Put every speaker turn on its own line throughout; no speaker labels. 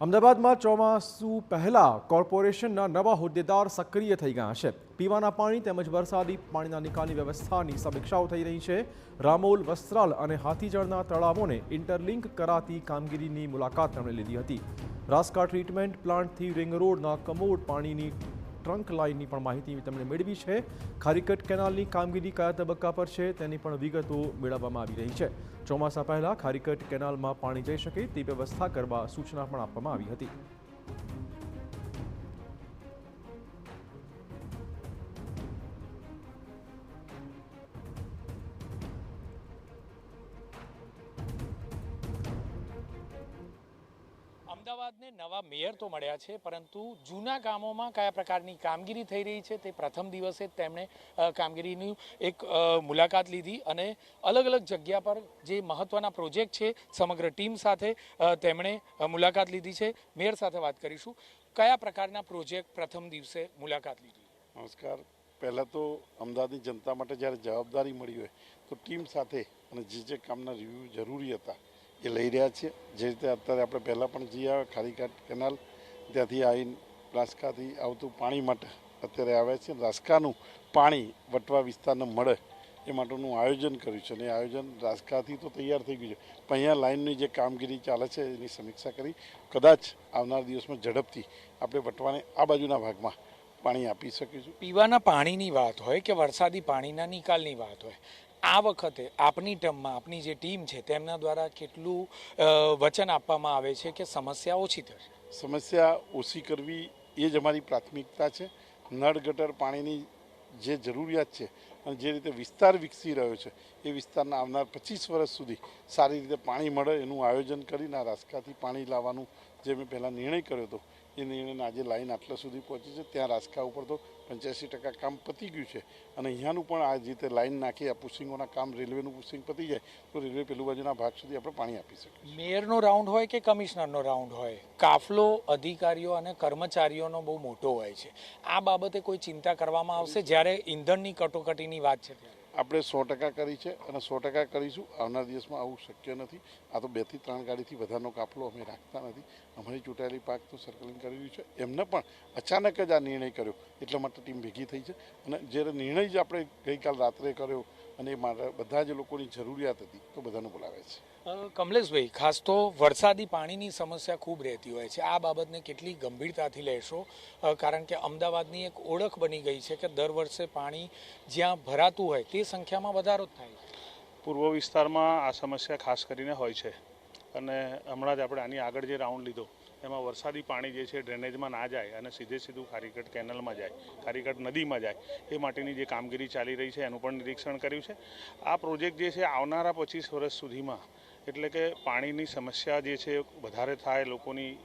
અમદાવાદમાં ચોમાસુ પહેલા કોર્પોરેશનના નવા હોદ્દેદાર સક્રિય થઈ ગયા છે। પીવાના પાણી તેમજ વરસાદી પાણીના નિકાલની વ્યવસ્થાની સમીક્ષાઓ થઈ રહી છે। રામોલ, વસ્ત્રાલ અને હાથીજળના તળાવોને ઇન્ટરલિંક કરાતી કામગીરીની મુલાકાત તેમણે લીધી હતી। રાસ્કા ટ્રીટમેન્ટ પ્લાન્ટથી રિંગ રોડના કમોડ પાણીની ટ્રંક લાઇનની પણ માહિતી તેમણે મેળવી છે। ખારીકટ કેનાલની કામગીરી કયા તબક્કા પર છે તેની પણ વિગતો મેળવવામાં આવી રહી છે। ચોમાસા પહેલા ખારીકટ કેનાલમાં પાણી જઈ શકે તે વ્યવસ્થા કરવા સૂચના પણ આપવામાં આવી હતી।
અમદાવાદને નવા મેયર તો મળ્યા છે, પરંતુ જૂના ગામોમાં કયા પ્રકારની કામગીરી થઈ રહી છે તે પ્રથમ દિવસે જ તેમણે કામગીરીની એક મુલાકાત લીધી અને અલગ અલગ જગ્યા પર જે મહત્વના પ્રોજેક્ટ છે સમગ્ર ટીમ સાથે તેમણે મુલાકાત લીધી છે। મેયર સાથે વાત કરીશું। કયા પ્રકારના પ્રોજેક્ટ પ્રથમ દિવસે મુલાકાત લીધી?
નમસ્કાર। પહેલાં તો અમદાવાદની જનતા માટે જ્યારે જવાબદારી મળી હોય તો ટીમ સાથે અને જે કામના રિવ્યૂ જરૂરી હતા એ લઈ રહ્યા છીએ। જે રીતે અત્યારે આપણે પહેલાં પણ જઈ આવ્યા ખારીઘાટ કેનાલ, ત્યાંથી આવીને રાસ્કાથી આવતું પાણી માટે અત્યારે આવ્યા છે। રાસ્કાનું પાણી વટવા વિસ્તારને મળે એ માટેનું આયોજન કર્યું છે અને એ આયોજન રાસ્કાથી તો તૈયાર થઈ ગયું છે, પણ અહીંયા લાઇનની જે કામગીરી ચાલે છે એની સમીક્ષા કરી કદાચ આવનાર દિવસમાં ઝડપથી આપણે વટવાને આ બાજુના ભાગમાં પાણી આપી શકીશું।
પીવાના પાણીની વાત હોય કે વરસાદી પાણીના નિકાલની વાત હોય, આ વખતે આપની ટર્મમાં આપની જે ટીમ છે તેમના દ્વારા કેટલું વચન આપવામાં આવે છે કે સમસ્યા ઓછી થશે?
સમસ્યા ઓછી કરવી એ જ અમારી પ્રાથમિકતા છે। નળ ગટર પાણીની જે જરૂરિયાત છે અને જે રીતે વિસ્તાર વિકસી રહ્યો છે એ વિસ્તારના આવનાર 25 વર્ષ સુધી સારી રીતે પાણી મળે એનું આયોજન કરીને આ રાસ્કાથી પાણી લાવવાનું જે મેં પહેલાં નિર્ણય કર્યો હતો એ નિર્ણયને આજે લાઈન આટલા સુધી પહોંચી છે। ત્યાં રાસ્કા ઉપર તો 85% કામ પતી ગયું છે અને અહીંયાનું પણ આ રીતે લાઈન નાખી આ પુશિંગોના કામ, રેલવેનું પુશિંગ પતી જાય તો રેલવે પેલું બાજુના ભાગ સુધી આપણે પાણી આપી શકીએ।
મેયરનો રાઉન્ડ હોય કે કમિશનરનો રાઉન્ડ હોય, કાફલો અધિકારીઓ અને કર્મચારીઓનો બહુ મોટો હોય છે। આ બાબતે કોઈ ચિંતા કરવામાં આવશે જ્યારે ઈંધણની કટોકટીની વાત છે ત્યારે?
આપણે 100% કરી છે અને 100% કરીશું। આવનાર દિવસમાં આવું શક્ય નથી। આ તો 2 થી 3 ગાડીથી વધારનો કાફલો અમે રાખતા નથી। અમારી ચૂંટાયેલી પાક તો સર્કલિંગ કરી રહ્યું છે, એમને પણ અચાનક જ આ નિર્ણય કર્યો એટલા માટે ટીમ ભેગી થઈ છે અને જ્યારે નિર્ણય જ આપણે ગઈકાલ રાત્રે કર્યો અને એ માટે બધા જ લોકોની જરૂરિયાત હતી તો બધાને બોલાવે છે।
કમલેશભાઈ, ખાસ તો વરસાદી પાણીની સમસ્યા ખૂબ રહેતી હોય છે, આ બાબતને કેટલી ગંભીરતાથી લેશો? કારણ કે અમદાવાદની એક ઓળખ બની ગઈ છે કે દર વર્ષે પાણી જ્યાં ભરાતું હોય તે સંખ્યામાં વધારો જ થાય છે।
પૂર્વ વિસ્તારમાં આ સમસ્યા ખાસ કરીને હોય છે અને હમણાં જ આપણે આની આગળ જે રાઉન્ડ લીધો એમાં વરસાદી પાણી જે છે ડ્રેનેજમાં ના જાય અને સીધું ખારીકટ કેનલમાં જાય, ખારીકટ નદીમાં જાય એ માટેની જે કામગીરી ચાલી રહી છે એનું પણ નિરીક્ષણ કર્યું છે। આ પ્રોજેક્ટ જે છે આવનારા 25 વર્ષ સુધીમાં એટલે કે પાણીની સમસ્યા જે છે વધારે થાય, લોકોની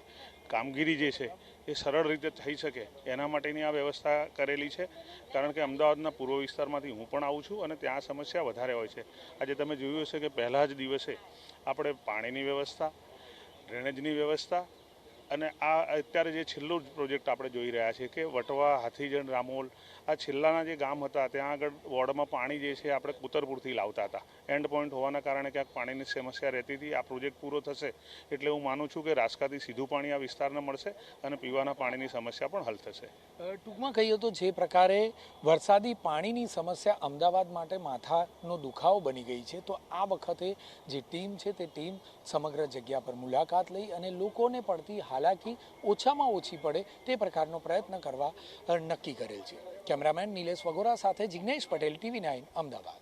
કામગીરી જે છે એ સરળ રીતે થઈ શકે એના માટેની આ વ્યવસ્થા કરેલી છે। કારણ કે અમદાવાદના પૂર્વ વિસ્તારમાંથી હું પણ આવું છું અને ત્યાં સમસ્યા વધારે હોય છે। આજે તમે જોયું હશે કે પહેલા જ દિવસે આપણે પાણીની વ્યવસ્થા, ડ્રેનેજની વ્યવસ્થા અને આ અત્યારે જે છેલ્લો પ્રોજેક્ટ આપણે જોઈ રહ્યા છીએ કે વટવા, હાથીજણ, રામોલ, આ છેલ્લાના જે ગામ હતા ત્યાં આગળ વોર્ડમાં પાણી જે છે આપણે કુતરપુરથી લાવતા હતા। એન્ડ પોઈન્ટ હોવાના કારણે ક્યાંક પાણીની સમસ્યા રહેતી હતી। આ પ્રોજેક્ટ પૂરો થશે એટલે હું માનું છું કે રાસ્કાથી સીધું પાણી આ વિસ્તારને મળશે અને પીવાના પાણીની સમસ્યા પણ હલ થશે।
ટૂંકમાં કહીએ તો જે પ્રકારે વરસાદી પાણીની સમસ્યા અમદાવાદ માટે માથાનો દુખાવો બની ગઈ છે, તો આ વખતે જે ટીમ છે તે ટીમ સમગ્ર જગ્યા પર મુલાકાત લઈ અને લોકોને પડતી હાલાકી ઓછામાં ઓછી પડે તે પ્રકારનો પ્રયત્ન કરવા નક્કી કરેલ છે। કેમેરામેન નિલેશ વગોરા સાથે જિગ્નેશ પટેલ, TV9 અમદાવાદ।